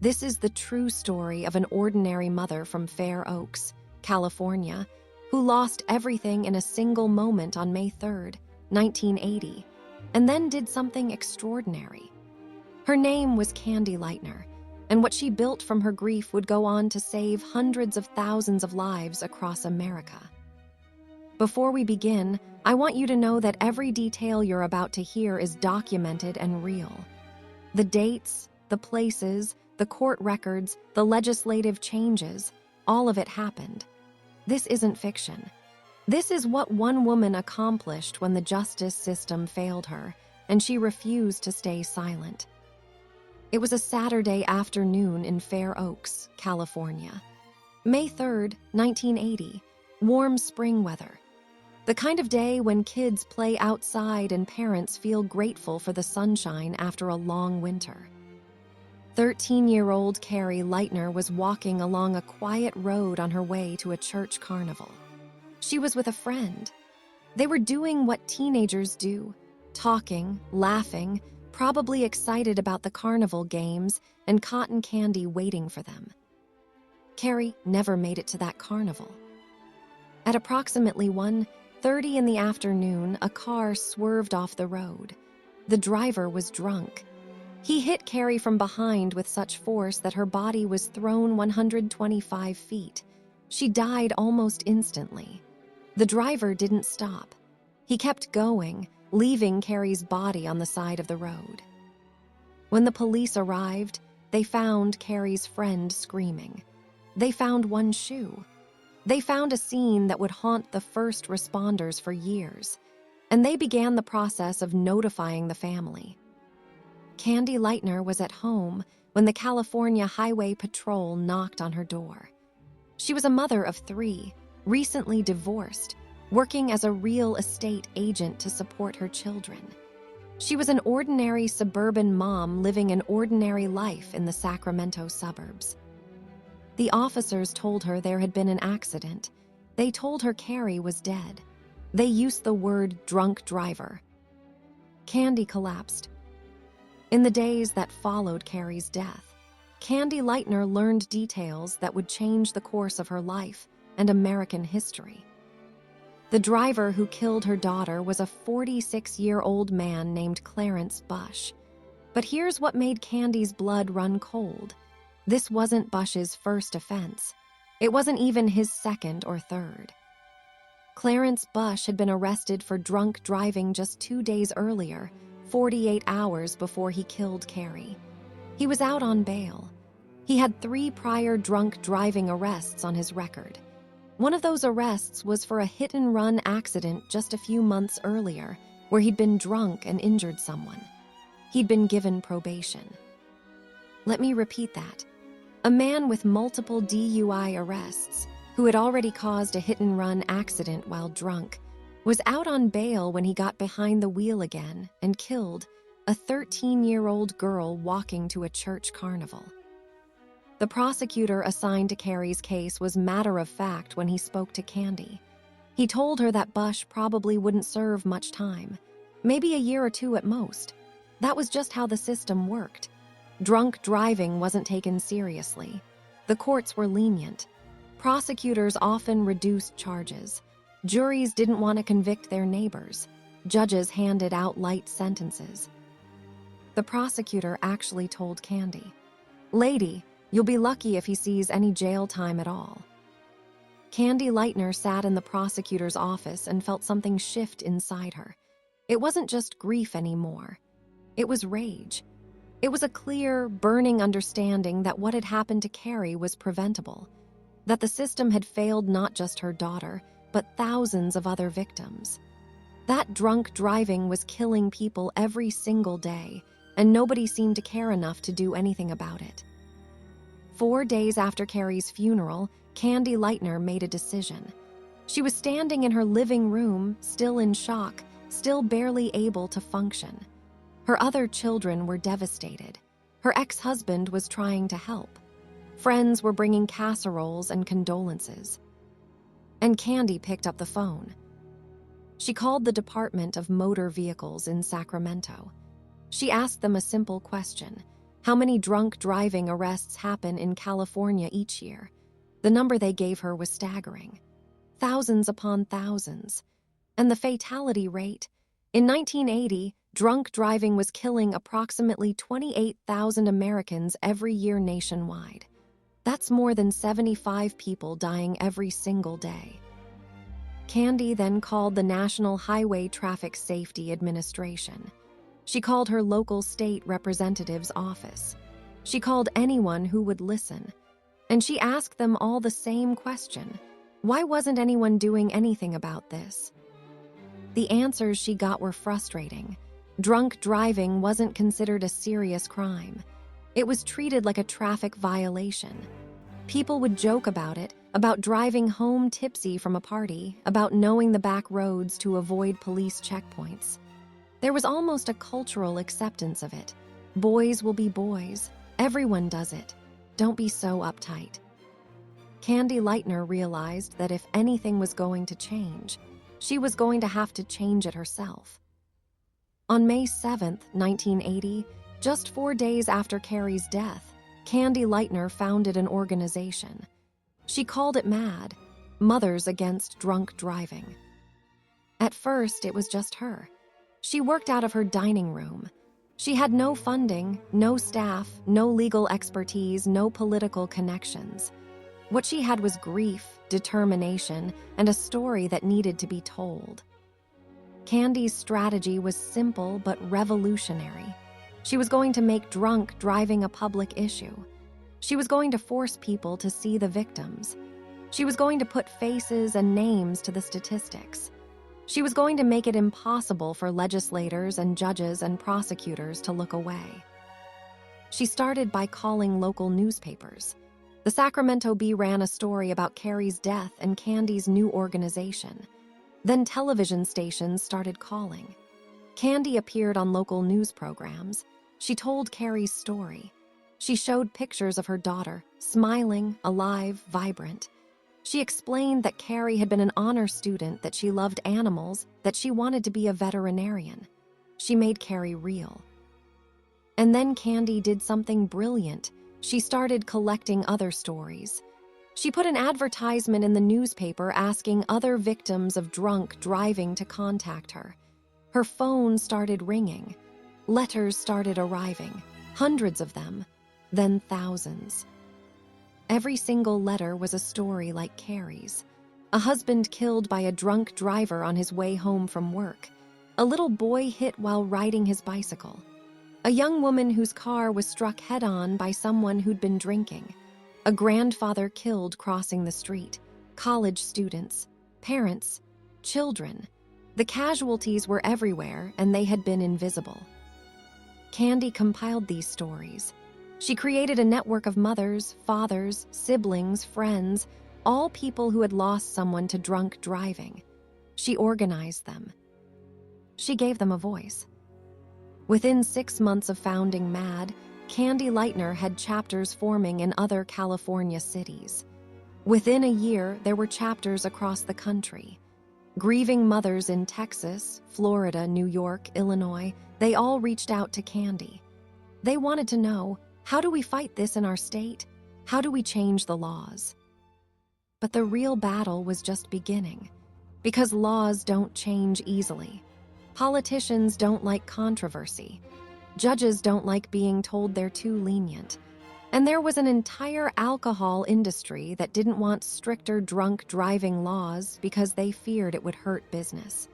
This is the true story of an ordinary mother from Fair Oaks, California, who lost everything in a single moment on May 3rd, 1980, and then did something extraordinary. Her name was Cari Lightner, and what she built from her grief would go on to save hundreds of thousands of lives across America. Before we begin, I want you to know that every detail you're about to hear is documented and real. The dates, the places, the court records, the legislative changes, all of it happened. This isn't fiction. This is what one woman accomplished when the justice system failed her, and she refused to stay silent. It was a Saturday afternoon in Fair Oaks, California. May 3rd, 1980, warm spring weather. The kind of day when kids play outside and parents feel grateful for the sunshine after a long winter. 13-year-old Cari Lightner was walking along a quiet road on her way to a church carnival. She was with a friend. They were doing what teenagers do, talking, laughing, probably excited about the carnival games and cotton candy waiting for them. Cari never made it to that carnival. At approximately 1:30 in the afternoon, a car swerved off the road. The driver was drunk. He hit Cari from behind with such force that her body was thrown 125 feet. She died almost instantly. The driver didn't stop. He kept going, leaving Cari's body on the side of the road. When the police arrived, they found Cari's friend screaming. They found one shoe. They found a scene that would haunt the first responders for years, and they began the process of notifying the family. Cari Lightner was at home when the California Highway Patrol knocked on her door. She was a mother of 3, recently divorced, working as a real estate agent to support her children. She was an ordinary suburban mom living an ordinary life in the Sacramento suburbs. The officers told her there had been an accident. They told her Cari was dead. They used the word drunk driver. Cari collapsed. In the days that followed Cari's death, Cari Lightner learned details that would change the course of her life and American history. The driver who killed her daughter was a 46-year-old man named Clarence Bush. But here's what made Cari's blood run cold. This wasn't Bush's first offense. It wasn't even his second or third. Clarence Bush had been arrested for drunk driving just 2 days earlier, 48 hours before he killed Cari. He was out on bail. He had 3 prior drunk driving arrests on his record. One of those arrests was for a hit-and-run accident just a few months earlier, where he'd been drunk and injured someone. He'd been given probation. Let me repeat that. A man with multiple DUI arrests, who had already caused a hit-and-run accident while drunk, was out on bail when he got behind the wheel again and killed a 13-year-old girl walking to a church carnival. The prosecutor assigned to Cari's case was matter-of-fact when he spoke to Cari. He told her that Bush probably wouldn't serve much time, maybe a year or 2 at most. That was just how the system worked. Drunk driving wasn't taken seriously. The courts were lenient. Prosecutors often reduced charges. Juries didn't want to convict their neighbors. Judges handed out light sentences. The prosecutor actually told Cari, "Lady, you'll be lucky if he sees any jail time at all." Cari Lightner sat in the prosecutor's office and felt something shift inside her. It wasn't just grief anymore. It was rage. It was a clear, burning understanding that what had happened to Cari was preventable, that the system had failed not just her daughter, but thousands of other victims. That drunk driving was killing people every single day, and nobody seemed to care enough to do anything about it. 4 days after Cari's funeral, Cari Lightner made a decision. She was standing in her living room, still in shock, still barely able to function. Her other children were devastated. Her ex-husband was trying to help. Friends were bringing casseroles and condolences. And Cari picked up the phone. She called the Department of Motor Vehicles in Sacramento. She asked them a simple question: How many drunk driving arrests happen in California each year? The number they gave her was staggering. Thousands upon thousands. And the fatality rate? In 1980, drunk driving was killing approximately 28,000 Americans every year nationwide. That's more than 75 people dying every single day. Candy then called the National Highway Traffic Safety Administration. She called her local state representative's office. She called anyone who would listen. And she asked them all the same question. Why wasn't anyone doing anything about this? The answers she got were frustrating. Drunk driving wasn't considered a serious crime. It was treated like a traffic violation. People would joke about it, about driving home tipsy from a party, about knowing the back roads to avoid police checkpoints. There was almost a cultural acceptance of it. Boys will be boys. Everyone does it. Don't be so uptight. Cari Lightner realized that if anything was going to change, she was going to have to change it herself. On May 7, 1980, just 4 days after Cari's death, Cari Lightner founded an organization. She called it MAD, Mothers Against Drunk Driving. At first, it was just her. She worked out of her dining room. She had no funding, no staff, no legal expertise, no political connections. What she had was grief, determination, and a story that needed to be told. Candy's strategy was simple but revolutionary. She was going to make drunk driving a public issue. She was going to force people to see the victims. She was going to put faces and names to the statistics. She was going to make it impossible for legislators and judges and prosecutors to look away. She started by calling local newspapers. The Sacramento Bee ran a story about Cari's death and Candy's new organization. Then television stations started calling. Candy appeared on local news programs. She told Cari's story. She showed pictures of her daughter, smiling, alive, vibrant. She explained that Cari had been an honor student, that she loved animals, that she wanted to be a veterinarian. She made Cari real. And then Candy did something brilliant. She started collecting other stories. She put an advertisement in the newspaper asking other victims of drunk driving to contact her. Her phone started ringing. Letters started arriving, hundreds of them, then thousands. Every single letter was a story like Cari's. A husband killed by a drunk driver on his way home from work. A little boy hit while riding his bicycle. A young woman whose car was struck head-on by someone who'd been drinking. A grandfather killed crossing the street. College students, parents, children. The casualties were everywhere, and they had been invisible. Candy compiled these stories. She created a network of mothers, fathers, siblings, friends, all people who had lost someone to drunk driving. She organized them. She gave them a voice. Within 6 months of founding MAD, Cari Lightner had chapters forming in other California cities. Within a year, there were chapters across the country. Grieving mothers in Texas, Florida, New York, Illinois, they all reached out to Candy. They wanted to know, how do we fight this in our state? How do we change the laws? But the real battle was just beginning, because laws don't change easily. Politicians don't like controversy. Judges don't like being told they're too lenient. And there was an entire alcohol industry that didn't want stricter drunk driving laws because they feared it would hurt business.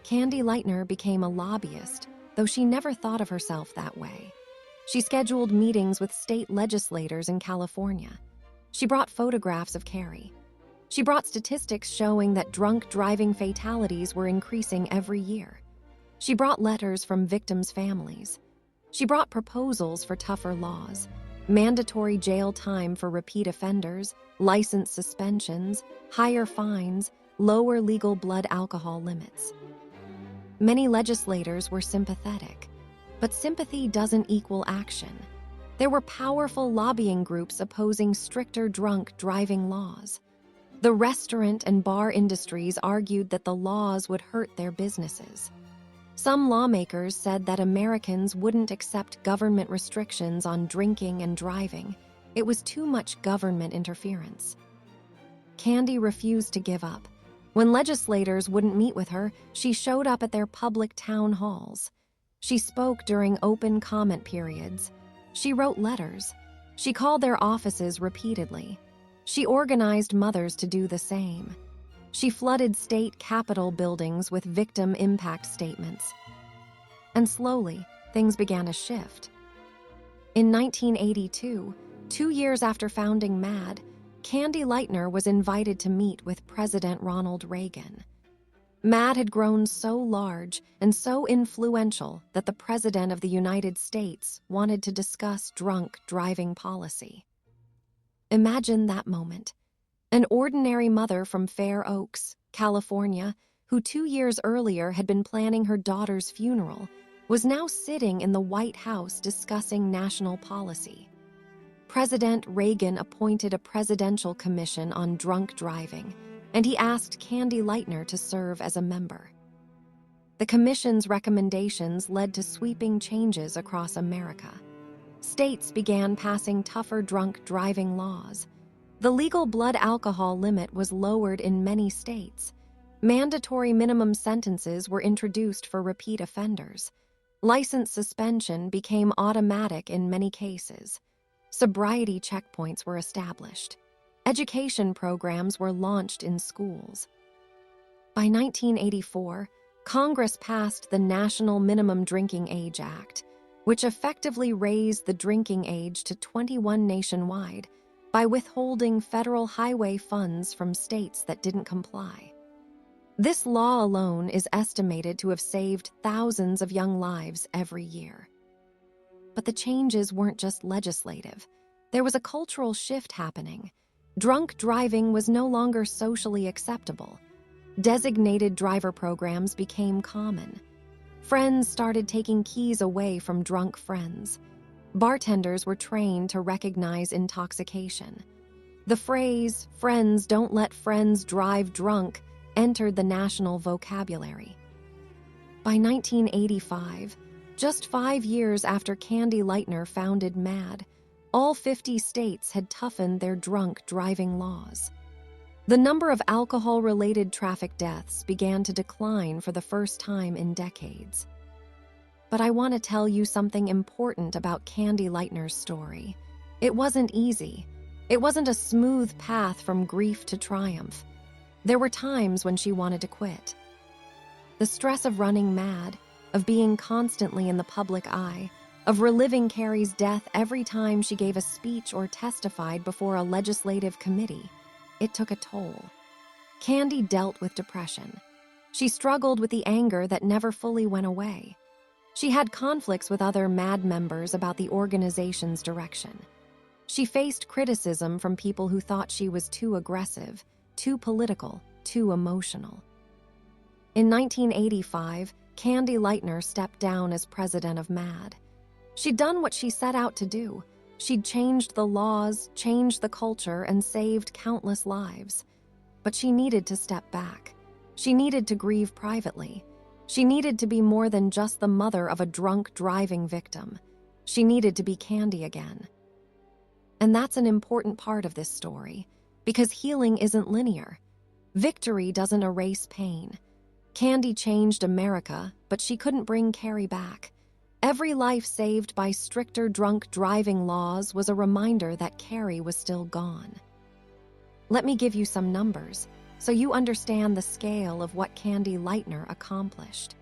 Cari Lightner became a lobbyist, though she never thought of herself that way. She scheduled meetings with state legislators in California. She brought photographs of Cari. She brought statistics showing that drunk driving fatalities were increasing every year. She brought letters from victims' families. She brought proposals for tougher laws, mandatory jail time for repeat offenders, license suspensions, higher fines, lower legal blood alcohol limits. Many legislators were sympathetic, but sympathy doesn't equal action. There were powerful lobbying groups opposing stricter drunk driving laws. The restaurant and bar industries argued that the laws would hurt their businesses. Some lawmakers said that Americans wouldn't accept government restrictions on drinking and driving. It was too much government interference. Cari refused to give up. When legislators wouldn't meet with her, she showed up at their public town halls. She spoke during open comment periods. She wrote letters. She called their offices repeatedly. She organized mothers to do the same. She flooded state capitol buildings with victim impact statements. And slowly, things began to shift. In 1982, 2 years after founding MAD, Cari Lightner was invited to meet with President Ronald Reagan. MAD had grown so large and so influential that the President of the United States wanted to discuss drunk driving policy. Imagine that moment. An ordinary mother from Fair Oaks, California, who 2 years earlier had been planning her daughter's funeral, was now sitting in the White House discussing national policy. President Reagan appointed a presidential commission on drunk driving, and he asked Cari Lightner to serve as a member. The commission's recommendations led to sweeping changes across America. States began passing tougher drunk driving laws. The legal blood alcohol limit was lowered in many states. Mandatory minimum sentences were introduced for repeat offenders. License suspension became automatic in many cases. Sobriety checkpoints were established. Education programs were launched in schools. By 1984, Congress passed the National Minimum Drinking Age Act, which effectively raised the drinking age to 21 nationwide by withholding federal highway funds from states that didn't comply. This law alone is estimated to have saved thousands of young lives every year. But the changes weren't just legislative. There was a cultural shift happening. Drunk driving was no longer socially acceptable. Designated driver programs became common. Friends started taking keys away from drunk friends. Bartenders were trained to recognize intoxication. The phrase, "friends don't let friends drive drunk," entered the national vocabulary. By 1985, just 5 years after Cari Lightner founded MAD, all 50 states had toughened their drunk driving laws. The number of alcohol-related traffic deaths began to decline for the first time in decades. But I want to tell you something important about Cari Lightner's story. It wasn't easy. It wasn't a smooth path from grief to triumph. There were times when she wanted to quit. The stress of running MAD, of being constantly in the public eye, of reliving Cari's death every time she gave a speech or testified before a legislative committee, it took a toll. Cari dealt with depression. She struggled with the anger that never fully went away. She had conflicts with other MAD members about the organization's direction. She faced criticism from people who thought she was too aggressive, too political, too emotional. In 1985, Cari Lightner stepped down as president of MAD. She'd done what she set out to do. She'd changed the laws, changed the culture, and saved countless lives. But she needed to step back. She needed to grieve privately. She needed to be more than just the mother of a drunk driving victim. She needed to be Cari again. And that's an important part of this story, because healing isn't linear. Victory doesn't erase pain. Cari changed America, but she couldn't bring Cari back. Every life saved by stricter drunk driving laws was a reminder that Cari was still gone. Let me give you some numbers, so you understand the scale of what Cari Lightner accomplished.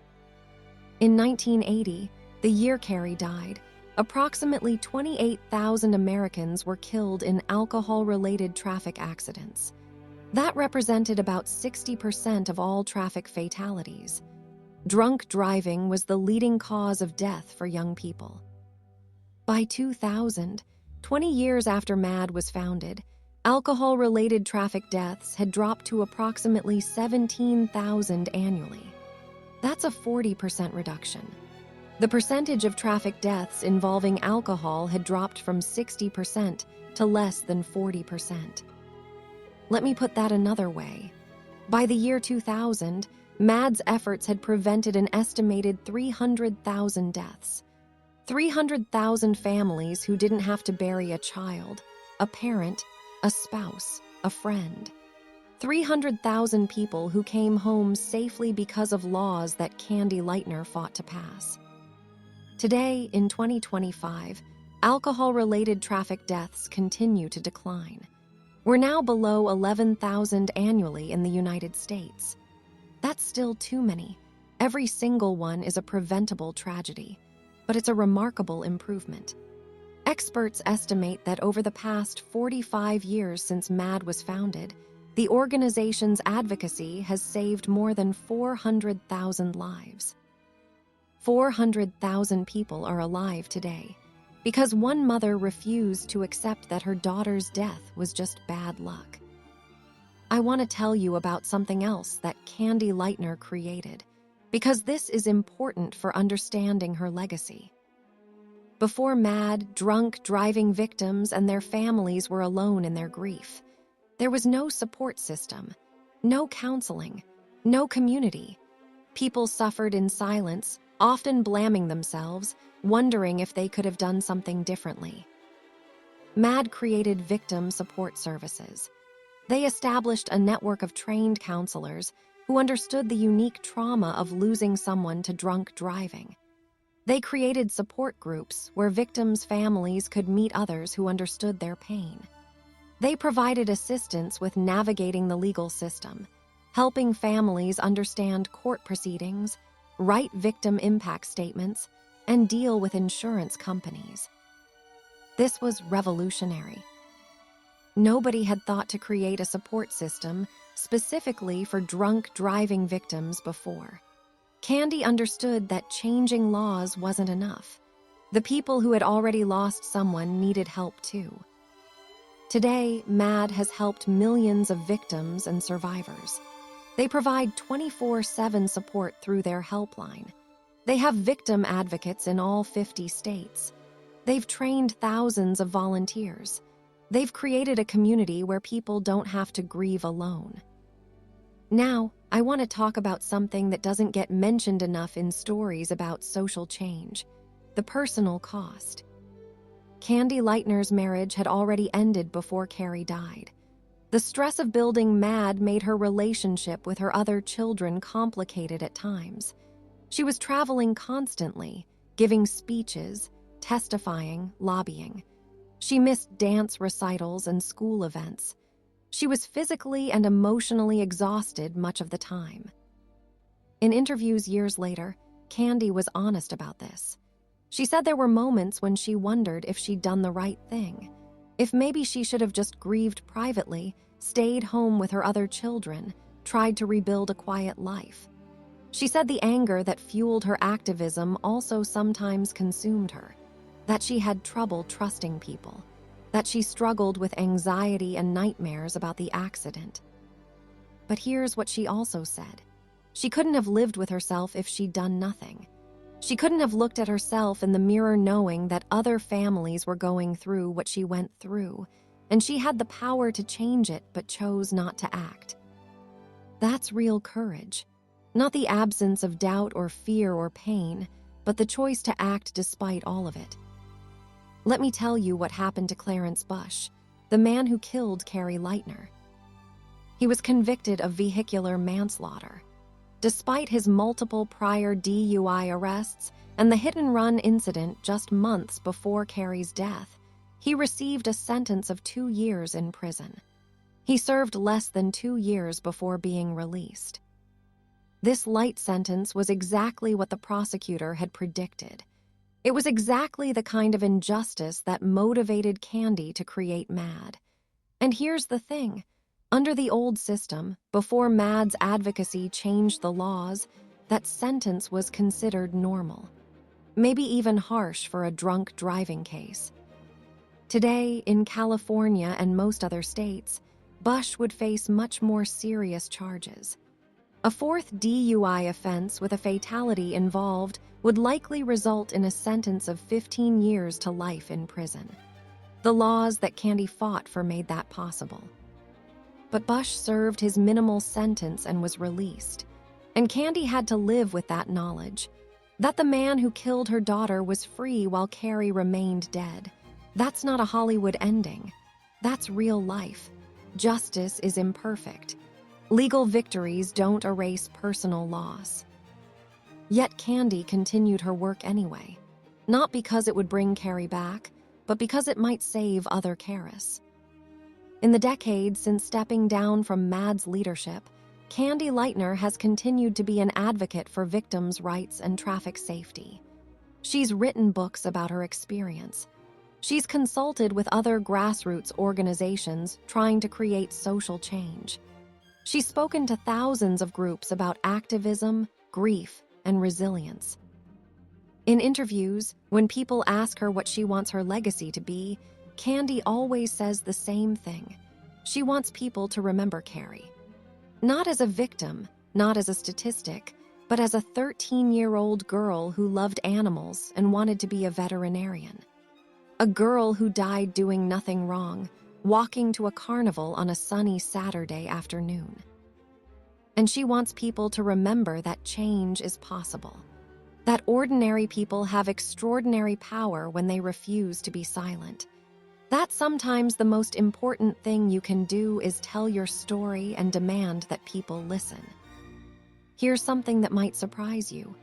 In 1980, the year Cari died, approximately 28,000 Americans were killed in alcohol-related traffic accidents. That represented about 60% of all traffic fatalities. Drunk driving was the leading cause of death for young people. By 2000, 20 years after MAD was founded, alcohol-related traffic deaths had dropped to approximately 17,000 annually. That's a 40% reduction. The percentage of traffic deaths involving alcohol had dropped from 60% to less than 40%. Let me put that another way. By the year 2000, Mad's efforts had prevented an estimated 300,000 deaths. 300,000 families who didn't have to bury a child, a parent, a spouse, a friend. 300,000 people who came home safely because of laws that Cari Lightner fought to pass. Today, in 2025, alcohol-related traffic deaths continue to decline. We're now below 11,000 annually in the United States. That's still too many. Every single one is a preventable tragedy, but it's a remarkable improvement. Experts estimate that over the past 45 years since MAD was founded, the organization's advocacy has saved more than 400,000 lives. 400,000 people are alive today because one mother refused to accept that her daughter's death was just bad luck. I want to tell you about something else that Cari Lightner created, because this is important for understanding her legacy. Before MAD, drunk driving victims and their families were alone in their grief. There was no support system, no counseling, no community. People suffered in silence, often blaming themselves, wondering if they could have done something differently. MAD created victim support services. They established a network of trained counselors who understood the unique trauma of losing someone to drunk driving. They created support groups where victims' families could meet others who understood their pain. They provided assistance with navigating the legal system, helping families understand court proceedings, write victim impact statements, and deal with insurance companies. This was revolutionary. Nobody had thought to create a support system specifically for drunk driving victims before. Cari understood that changing laws wasn't enough. The people who had already lost someone needed help too. Today, MAD has helped millions of victims and survivors. They provide 24/7 support through their helpline. They have victim advocates in all 50 states. They've trained thousands of volunteers. They've created a community where people don't have to grieve alone. Now, I want to talk about something that doesn't get mentioned enough in stories about social change: the personal cost. Cari Lightner's marriage had already ended before Cari died. The stress of building MAD made her relationship with her other children complicated at times. She was traveling constantly, giving speeches, testifying, lobbying. She missed dance recitals and school events. She was physically and emotionally exhausted much of the time. In interviews years later, Cari was honest about this. She said there were moments when she wondered if she'd done the right thing, if maybe she should have just grieved privately, stayed home with her other children, tried to rebuild a quiet life. She said the anger that fueled her activism also sometimes consumed her, that she had trouble trusting people, that she struggled with anxiety and nightmares about the accident. But here's what she also said. She couldn't have lived with herself if she'd done nothing. She couldn't have looked at herself in the mirror knowing that other families were going through what she went through, and she had the power to change it but chose not to act. That's real courage. Not the absence of doubt or fear or pain, but the choice to act despite all of it. Let me tell you what happened to Clarence Bush, the man who killed Cari Lightner. He was convicted of vehicular manslaughter. Despite his multiple prior DUI arrests and the hit-and-run incident just months before Cari's death, he received a sentence of 2 years in prison. He served less than 2 years before being released. This light sentence was exactly what the prosecutor had predicted. It was exactly the kind of injustice that motivated Cari to create MAD. And here's the thing. Under the old system, before MAD's advocacy changed the laws, that sentence was considered normal, maybe even harsh for a drunk driving case. Today, in California and most other states, Bush would face much more serious charges. A fourth DUI offense with a fatality involved would likely result in a sentence of 15 years to life in prison. The laws that Cari fought for made that possible. But Bush served his minimal sentence and was released. And Candy had to live with that knowledge. That the man who killed her daughter was free while Cari remained dead. That's not a Hollywood ending. That's real life. Justice is imperfect. Legal victories don't erase personal loss. Yet Candy continued her work anyway. Not because it would bring Cari back, but because it might save other Caris. In the decades since stepping down from Mad's leadership, Cari Lightner has continued to be an advocate for victims' rights and traffic safety. She's written books about her experience. She's consulted with other grassroots organizations trying to create social change. She's spoken to thousands of groups about activism, grief, and resilience. In interviews, when people ask her what she wants her legacy to be, Candy always says the same thing. She wants people to remember Cari. Not as a victim, not as a statistic, but as a 13-year-old girl who loved animals and wanted to be a veterinarian. A girl who died doing nothing wrong, walking to a carnival on a sunny Saturday afternoon. And she wants people to remember that change is possible. That ordinary people have extraordinary power when they refuse to be silent. That sometimes the most important thing you can do is tell your story and demand that people listen. Here's something that might surprise you.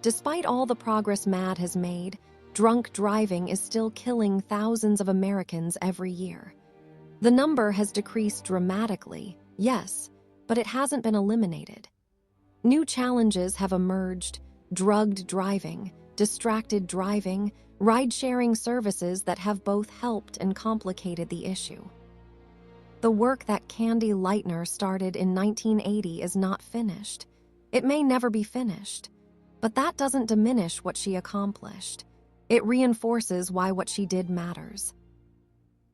Despite all the progress Mad has made, drunk driving is still killing thousands of Americans every year. The number has decreased dramatically, yes, but it hasn't been eliminated. New challenges have emerged: drugged driving, distracted driving, ride-sharing services that have both helped and complicated the issue. The work that Cari Lightner started in 1980 is not finished. It may never be finished, but that doesn't diminish what she accomplished. It reinforces why what she did matters.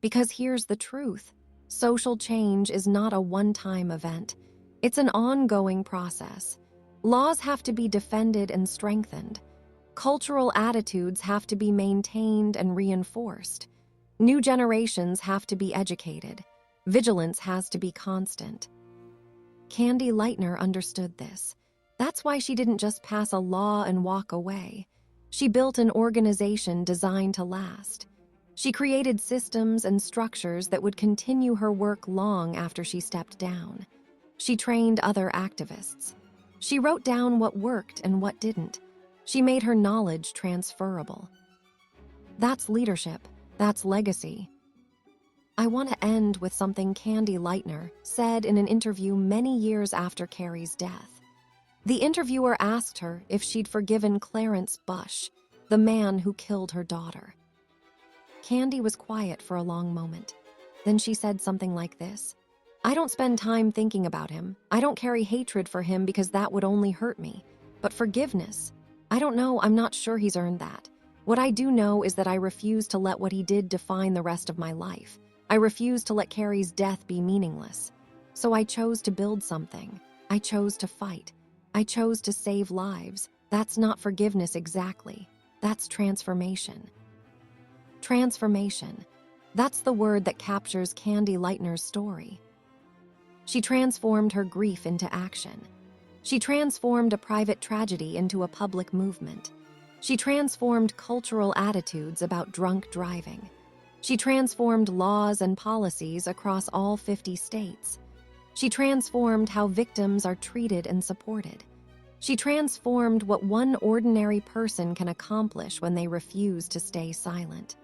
Because here's the truth: social change is not a one-time event. It's an ongoing process. Laws have to be defended and strengthened. Cultural attitudes have to be maintained and reinforced. New generations have to be educated. Vigilance has to be constant. Cari Lightner understood this. That's why she didn't just pass a law and walk away. She built an organization designed to last. She created systems and structures that would continue her work long after she stepped down. She trained other activists. She wrote down what worked and what didn't. She made her knowledge transferable. That's leadership. That's legacy. I want to end with something Cari Lightner said in an interview many years after Cari's death. The interviewer asked her if she'd forgiven Clarence Bush, the man who killed her daughter. Candy was quiet for a long moment. Then she said something like this: "I don't spend time thinking about him. I don't carry hatred for him because that would only hurt me. But forgiveness, I don't know, I'm not sure he's earned that. What I do know is that I refuse to let what he did define the rest of my life. I refuse to let Cari's death be meaningless. So I chose to build something. I chose to fight. I chose to save lives. That's not forgiveness exactly. That's transformation." Transformation. That's the word that captures Cari Lightner's story. She transformed her grief into action. She transformed a private tragedy into a public movement. She transformed cultural attitudes about drunk driving. She transformed laws and policies across all 50 states. She transformed how victims are treated and supported. She transformed what one ordinary person can accomplish when they refuse to stay silent.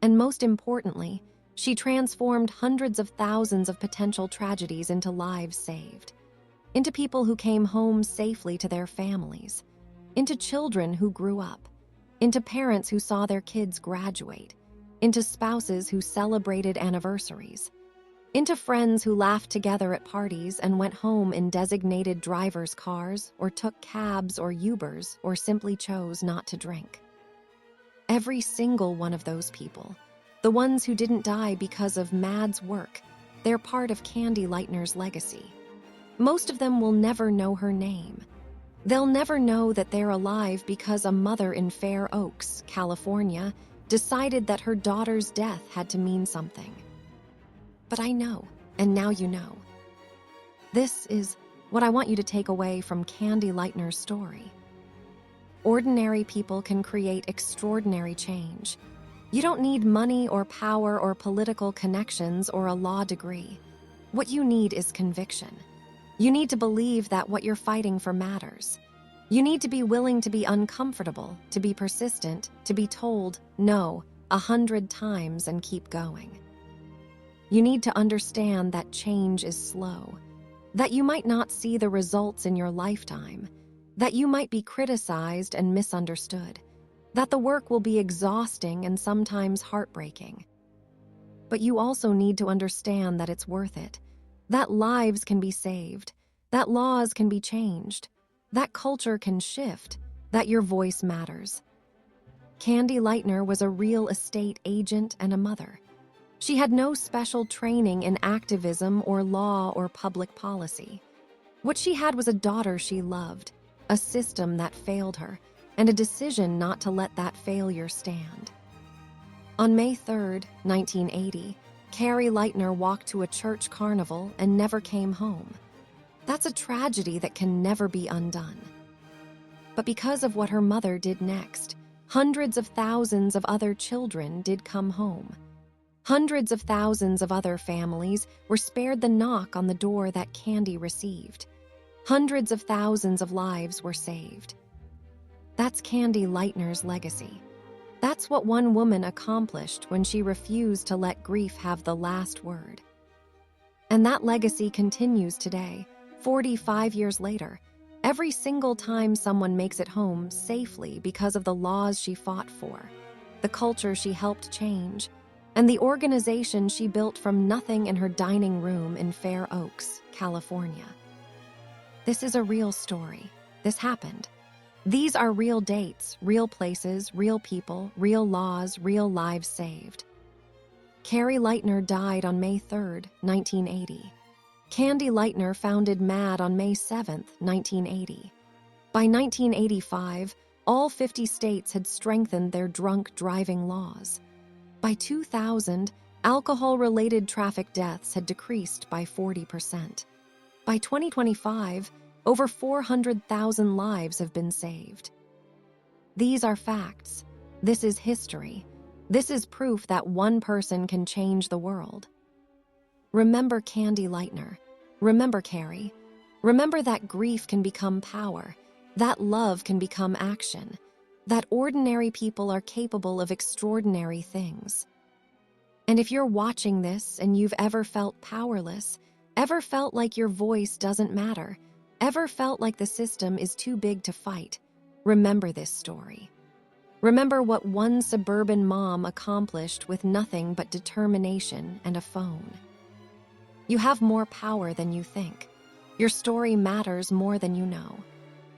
And most importantly, she transformed hundreds of thousands of potential tragedies into lives saved, into people who came home safely to their families, into children who grew up, into parents who saw their kids graduate, into spouses who celebrated anniversaries, into friends who laughed together at parties and went home in designated drivers' cars or took cabs or Ubers or simply chose not to drink. Every single one of those people, the ones who didn't die because of Mad's work, they're part of Cari Lightner's legacy. Most of them will never know her name. They'll never know that they're alive because a mother in Fair Oaks, California, decided that her daughter's death had to mean something. But I know, and now you know. This is what I want you to take away from Cari Lightner's story. Ordinary people can create extraordinary change. You don't need money or power or political connections or a law degree. What you need is conviction. You need to believe that what you're fighting for matters. You need to be willing to be uncomfortable, to be persistent, to be told no 100 times and keep going. You need to understand that change is slow, that you might not see the results in your lifetime, that you might be criticized and misunderstood, that the work will be exhausting and sometimes heartbreaking. But you also need to understand that it's worth it, that lives can be saved, that laws can be changed, that culture can shift, that your voice matters. Cari Lightner was a real estate agent and a mother. She had no special training in activism or law or public policy. What she had was a daughter she loved, a system that failed her, and a decision not to let that failure stand. On May 3rd, 1980, Cari Lightner walked to a church carnival and never came home. That's a tragedy that can never be undone. But because of what her mother did next, hundreds of thousands of other children did come home. Hundreds of thousands of other families were spared the knock on the door that Cari received. Hundreds of thousands of lives were saved. That's Cari Lightner's legacy. That's what one woman accomplished when she refused to let grief have the last word. And that legacy continues today, 45 years later, every single time someone makes it home safely because of the laws she fought for, the culture she helped change, and the organization she built from nothing in her dining room in Fair Oaks, California. This is a real story. This happened. These are real dates, real places, real people, real laws, real lives saved. Cari Lightner died on May 3rd, 1980. Cari Lightner founded MAD on May 7th, 1980. By 1985, all 50 states had strengthened their drunk driving laws. By 2000, alcohol-related traffic deaths had decreased by 40%. By 2025, over 400,000 lives have been saved. These are facts. This is history. This is proof that one person can change the world. Remember Cari Lightner. Remember Cari. Remember that grief can become power, that love can become action, that ordinary people are capable of extraordinary things. And if you're watching this and you've ever felt powerless, ever felt like your voice doesn't matter, ever felt like the system is too big to fight, remember this story. Remember what one suburban mom accomplished with nothing but determination and a phone. You have more power than you think. Your story matters more than you know.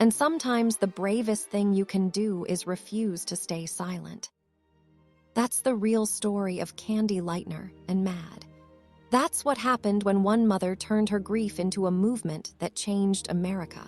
And sometimes the bravest thing you can do is refuse to stay silent. That's the real story of Cari Lightner and MAD. That's what happened when one mother turned her grief into a movement that changed America.